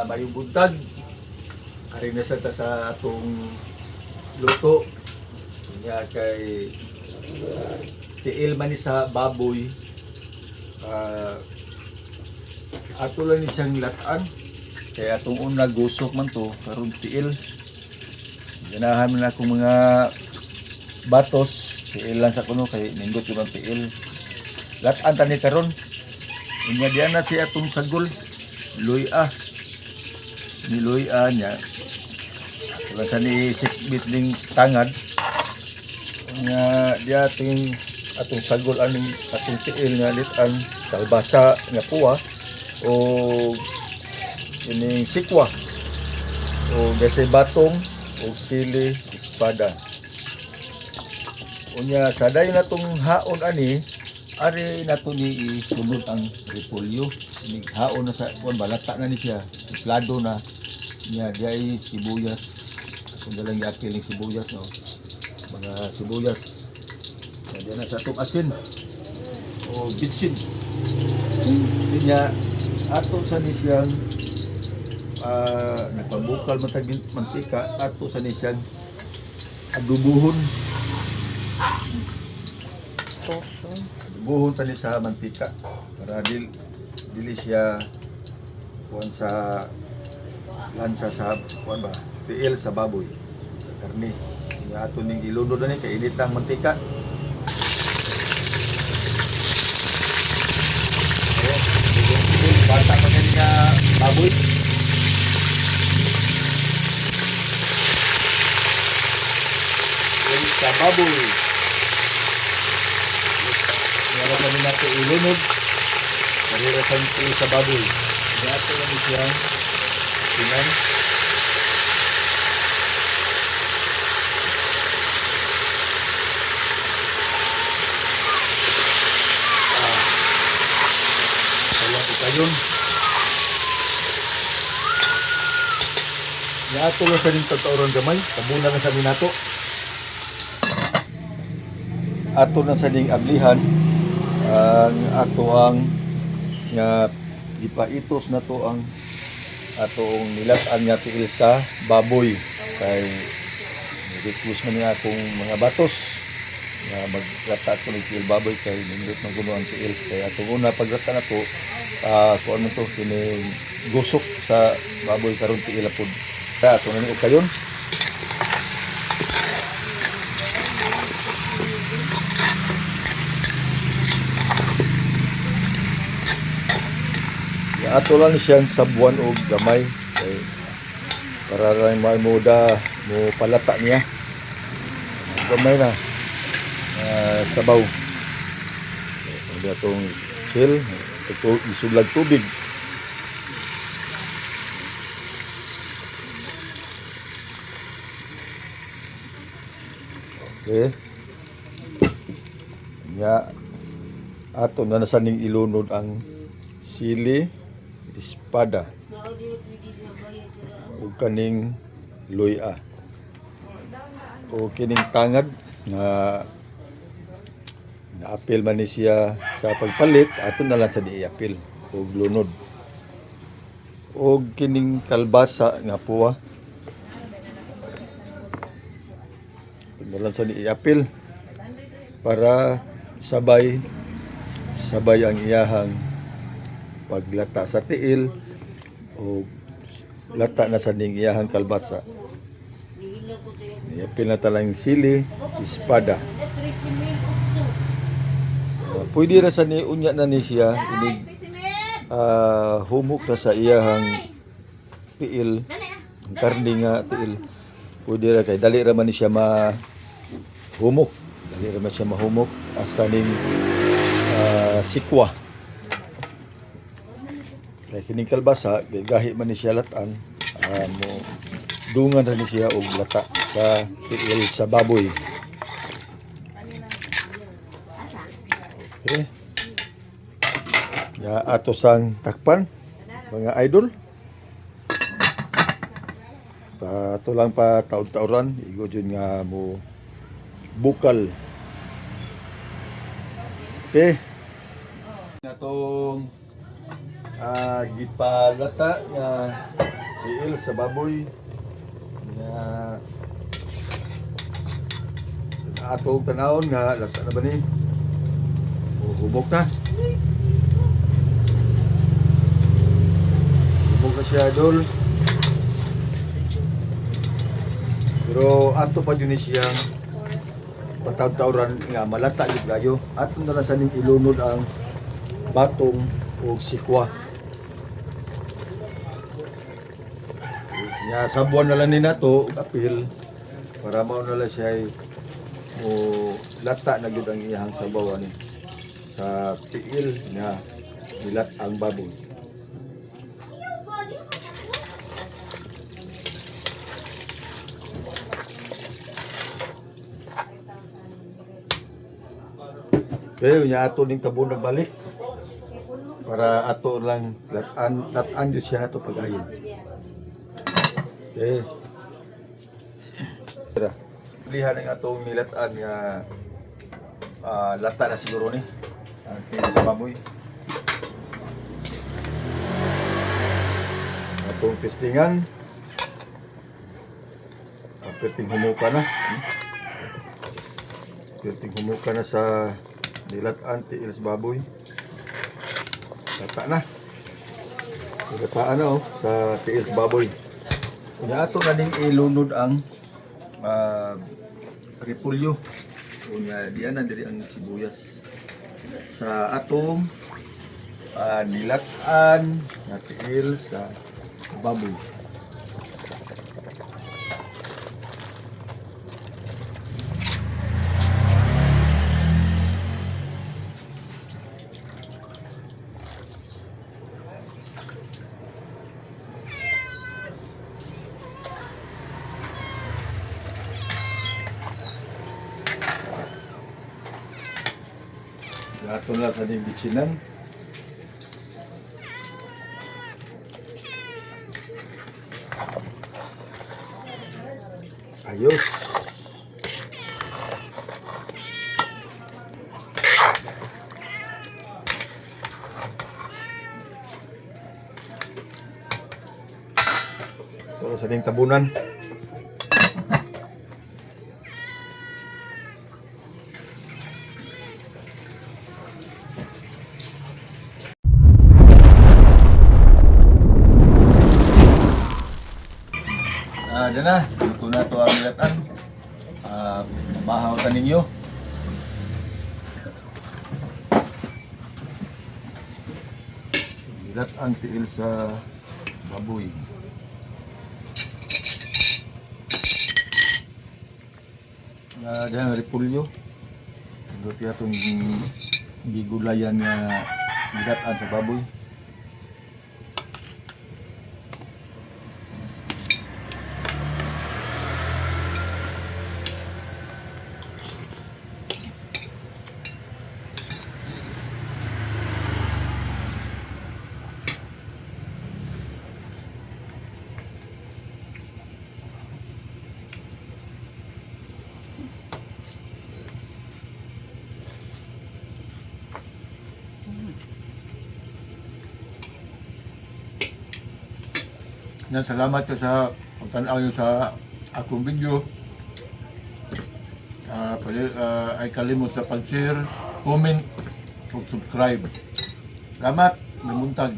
mayong buntag. Ari na sa ta sa atong luto. Kanya kay tiil man ni sa baboy. Ato lang ni siyang latan. Kaya atong una gusok man to karon tiil. Ganahan man akong mga batos, tiil lang sa kuno kay nindot yung mga tiil. Latan tani karon. Inya diyan na si atong sagol. Luya. Ni luya niya. Wala sa ni sikbit ning tangad. Nga diya ating atong sagol aning atong tiil nga litan, kalbasa nga puwa o ining sikwa o gase batong o sili espada. Unya sa dayon natong haon ani ari nato ni isunod ang repolyo. Ni haon na sa kuan balata na ni siya, plado na niya diay sibuyas. Kung dalang yapil ng sibuyas no. Mga sibuyas. Diyan na sa atong asin o bitsin. Niya ato sa ni siyang nagpabukal matag mantika ato sa ni siyang adubuhon. Adubuhon tani sa mantika para dili siya kuan sa lansa sa kuan ba tiil sa baboy sa karne. Nga ato ning ilunod na ni kay init ang mantika. Bata pa nga nga baboy. Tiil sa baboy. Nga kami nato ilunod. Karira sa tiil sa baboy. Nga ato na ni siyang sinan. Kayon. Ya ato lang sa ning tagtauron gamay, kabuna na sa minato. Ato na sa ning ablihan ang ato ang nga ipaitos na to ang atong nilatan nga tiil sa baboy kay request man niya akong mga batos nga maglata ko ng tiil baboy kay nindot ng guno ang tiil kay atong una paglata na to kuan man to kini gusok sa baboy karon tiil apod kaya ato na ni kayon. Ato lang siyang sabuan o gamay kay para lang mamuda mo palata niya gamay na sabaw ang atong chill ito isublag tubig. Okay ya ato na nasaning ilunod ang sili espada o kaning luya o kining tangad nga naapil man ni siya sa pagpalit ato na lang sa diapil o lunod o kining kalbasa nga puwa ato na lang sa diapil para sabay ang iyahang paglata sa tiil o lata na sa ning iyahang kalbasa. Iapil na talang sili, espada. Pwede ra sa ni unya na ni siya inig humok na sa iyahang tiil, ang karne nga tiil. Pwede ra kay dali ra man ni siya mahumok. Dali ra man siya mahumok hasta ning sikwa. Kaya kining kalbasa, gahi man ni siya latan, mo dungan rin siya og lata sa tiil sa baboy. Okay. Ya ato sang takpan, mga idol. Ato lang pa taon-taoran, igo dyan nga mo bukal. Okay. Natong gipalata nga tiil sa baboy nga atong tanawon nga lata na ba ni hubog na siya idol, pero ato pa yun siyang patawran nga malata yung gayo at na lang sa ning ilunod ang batong o sikwa nga sabuan na lang ni nato og apil para mao na lang siya o lata na gyud ang iyang sabaw ani sa tiil nga nilat ang baboy. Kaya niya ato ning kabun nagbalik para ato lang latan jud siya nato pagayon. Okay. Tara. Lihan ang atong nilatan nga lata na siguro ni kaya sa baboy. Atong testingan. Perting humuka na. Perting humuka na sa nilatan tiil sa baboy. Lata na. Lataan na sa tiil sa baboy. Kaya ato na ding ilunod ang repolyo. Kaya diyan na diri ang sibuyas. Sa atong nilatan na tiil sa baboy. Ato na sa ning bitsinan. Ayos. Ito sa ning tabunan. Diyan na, luto na ito ang nilatan. Mabahaw ta ninyo. Nilat ang tiil sa baboy. Diyan ang repolyo. Luto itong gigulayan nga nilatan sa baboy. Salamat ko sa pagtanaw nyo sa akong video. Ay kalimot sa pag-share, comment, ug subscribe. Salamat, namuntag.